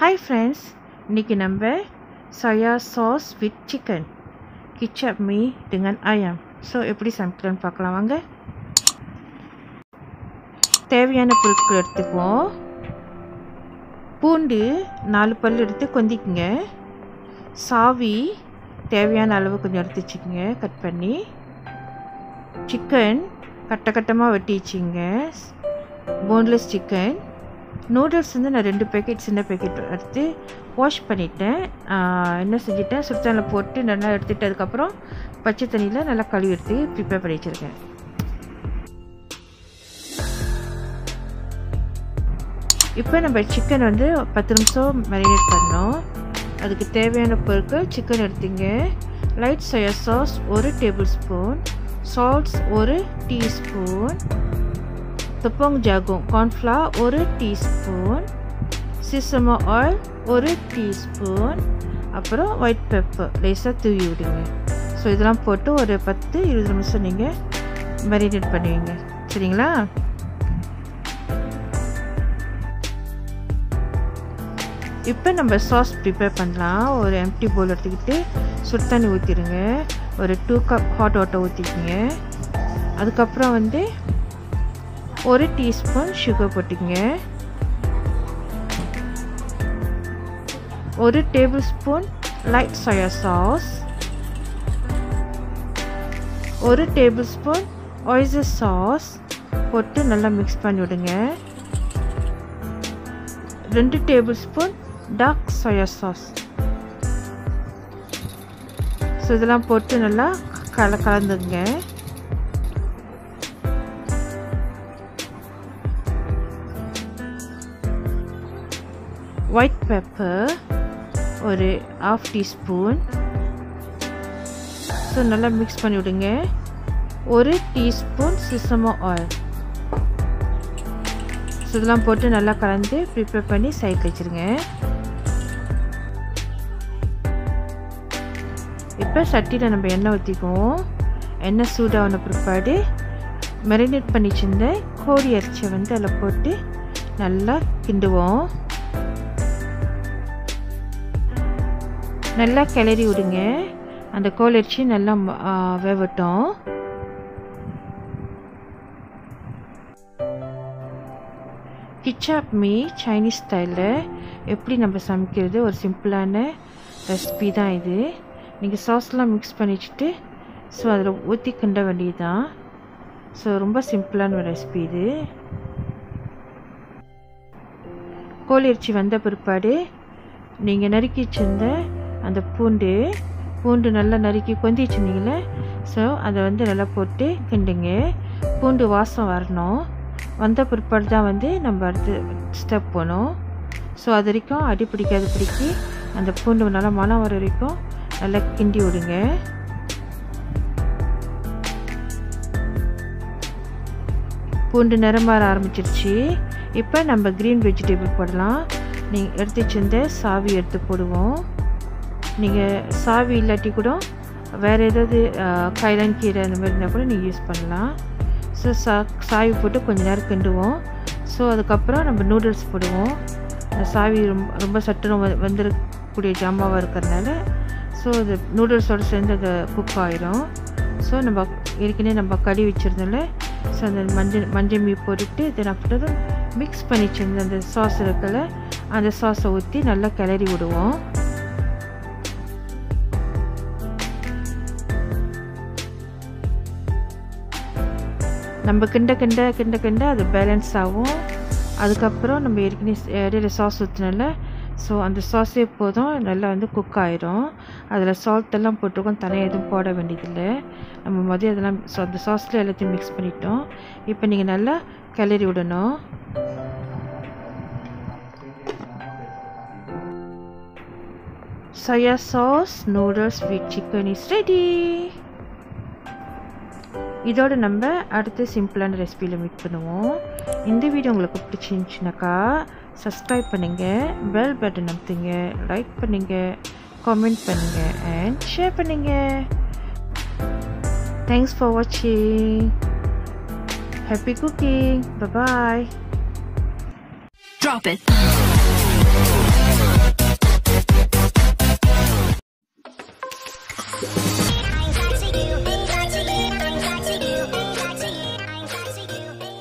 Hi friends, இன்னைக்கு நம்ம soya sauce with chicken KICAP mee dengan ayam. So எப்படி சமைக்கலாம்னு பார்க்கலாம் வாங்க. தேவையான பொருட்கள் எடுத்துக்குவோம். பூண்டு 4 பல் எடுத்து கொந்திக்குங்க. சாவி தேவையான அளவு கொஞ்சம் எடுத்து வச்சுக்கோங்க கட் பண்ணி. சிக்கன் கட்டமாக வெட்டி வச்சுங்க. boneless chicken. நூடுல்ஸ் வந்து நான் 2 பேக்கெட் சின்ன பேக்கெட் எடுத்து வாஷ் பண்ணிட்டேன். என்ன செஞ்சுட்டேன், சுடுதண்ணில் போட்டு நல்லா எடுத்துகிட்டு அதுக்கப்புறம் பச்சை தண்ணியில் நல்லா கழுவி எடுத்து ப்ரிப்பேர் பண்ணி வச்சுருக்கேன். இப்போ நம்ம சிக்கன் வந்து 10 நிமிஷம் மேரினேட் பண்ணோம். அதுக்கு தேவையான பொருட்கள் சிக்கன் எடுத்துங்க. Light soya sauce 1 table spoon, salts 1 teaspoon, tepung jagung corn flour 1 teaspoon, sesame oil 1 teaspoon, அப்புறம் white pepper லேசாக தூவி விடுங்க. ஸோ இதெல்லாம் போட்டு ஒரு 10-20 நிமிஷம் நீங்கள் மேரினேட் பண்ணுவீங்க. சரிங்களா? இப்போ நம்ம சாஸ் ப்ரிப்பேர் பண்ணலாம். ஒரு எம்டி பவுல் எடுத்துக்கிட்டு சுடு தண்ணி ஊற்றிடுங்க. ஒரு 2 கப் ஹாட் வாட்டர் ஊற்றிக்கிங்க. அதுக்கப்புறம் வந்து 1 டீஸ்பூன் சுகர் போட்டுங்க. 1 tablespoon light soya sauce, 1 tablespoon oyster sauce போட்டு நல்லா மிக்ஸ் பண்ணி விடுங்க. 2 tablespoon dark soya sauce. So இதெல்லாம் போட்டு நல்லா கலந்துங்க. white pepper ஒரு 1/2 டீஸ்பூன். ஸோ நல்லா மிக்ஸ் பண்ணி விடுங்க. 1 டீஸ்பூன் sesame oil. ஸோ இதெல்லாம் போட்டு நல்லா கலந்து ப்ரிப்பேர் பண்ணி சைடில் வச்சுருங்க. இப்போ சட்டியில் நம்ம எண்ணெய் ஊற்றிக்குவோம். எண்ணெய் சூடான பிற்பாடு மேரினேட் பண்ணி வச்சிருந்த கோழி இறைச்சியை வந்து அதில் போட்டு நல்லா கிண்டுவோம். நல்லா கிளறி விடுங்க. அந்த கோழி இறைச்சி நல்லா வேவட்டும். KICAP mee சைனீஸ் ஸ்டைலில் எப்படி நம்ம சமைக்கிறது ஒரு சிம்பிளான ரெசிபி தான் இது. நீங்கள் சாஸ்லாம் மிக்ஸ் பண்ணி வச்சுட்டு ஸோ அதில் ஊற்றி கிண்ட வேண்டியது தான். ஸோ ரொம்ப சிம்பிளான ஒரு ரெசிபி இது. கோழி இறைச்சி வந்த பிற்பாடு நீங்கள் நறுக்கி வச்சிருந்த அந்த பூண்டு நல்லா நறுக்கி கொந்தி வச்சுருந்தீங்களே, ஸோ அதை வந்து நல்லா போட்டு கிண்டுங்க. பூண்டு வாசம் வரணும். வந்த பிற்பாடு தான் வந்து நம்ம அடுத்து ஸ்டெப் போகணும். ஸோ அது வரைக்கும் அடி பிடிக்கி அந்த பூண்டு நல்லா மணம் வர வரைக்கும் நல்லா கிண்டி விடுங்க. பூண்டு நிறம் மாற ஆரம்பிச்சிருச்சு. இப்போ நம்ம க்ரீன் வெஜிடபிள் போடலாம். நீங்கள் எடுத்து வச்சிருந்த சாவி எடுத்து போடுவோம். நீங்கள் சாவி இல்லாட்டி கூட வேறு ஏதாவது கைலான் கீரை அந்த மாதிரி இருந்தால் கூட நீங்கள் யூஸ் பண்ணலாம். ஸோ சாவி போட்டு கொஞ்சம் நேரம் கிண்டுவோம். ஸோ அதுக்கப்புறம் நம்ம நூடுல்ஸ் போடுவோம். சாவி ரொம்ப சட்டுன்னு வந்துடக்கூடிய ஜாமாவாக இருக்கிறதுனால ஸோ அது நூடுல்ஸோடு சேர்ந்து அது குக் ஆகிடும். ஸோ நம்ம ஏற்கனவே நம்ம கழுவி வச்சுருந்தோம்ல, ஸோ அந்த மஞ்சள் மீ போட்டுட்டு தென் அப்புறம் மிக்ஸ் பண்ணி வச்சுருந்த அந்த சாஸ் இருக்கல, அந்த சாஸை ஊற்றி நல்லா கிளறி விடுவோம். நம்ம கிண்ட அது பேலன்ஸ் ஆகும். அதுக்கப்புறம் நம்ம ஏற்கனவே இடையில சாஸ் ஊற்றினால ஸோ அந்த சாஸே போதும், நல்லா வந்து குக் ஆகிடும். அதில் சால்ட் எல்லாம் போட்டிருக்கோம், தனியாக எதுவும் போட வேண்டியதில்லை. நம்ம மதியம் அதெல்லாம் அந்த சாஸில் எல்லாத்தையும் மிக்ஸ் பண்ணிட்டோம். இப்போ நீங்கள் நல்லா கிளறி விடணும். soya sauce noodles with chicken is ready. இதோடு நம்ம அடுத்து சிம்பிளான ரெசிபியில் மீட் பண்ணுவோம். இந்த வீடியோ உங்களுக்கு பிடிச்சிருந்துச்சுனாக்கா சப்ஸ்கிரைப் பண்ணுங்கள், பெல் பட்டன் அமுத்துங்க, லைக் பண்ணுங்கள், கமெண்ட் பண்ணுங்கள் அண்ட் ஷேர் பண்ணுங்கள். தேங்க்ஸ் ஃபார் வாட்சிங். Happy cooking. Bye bye. Drop it.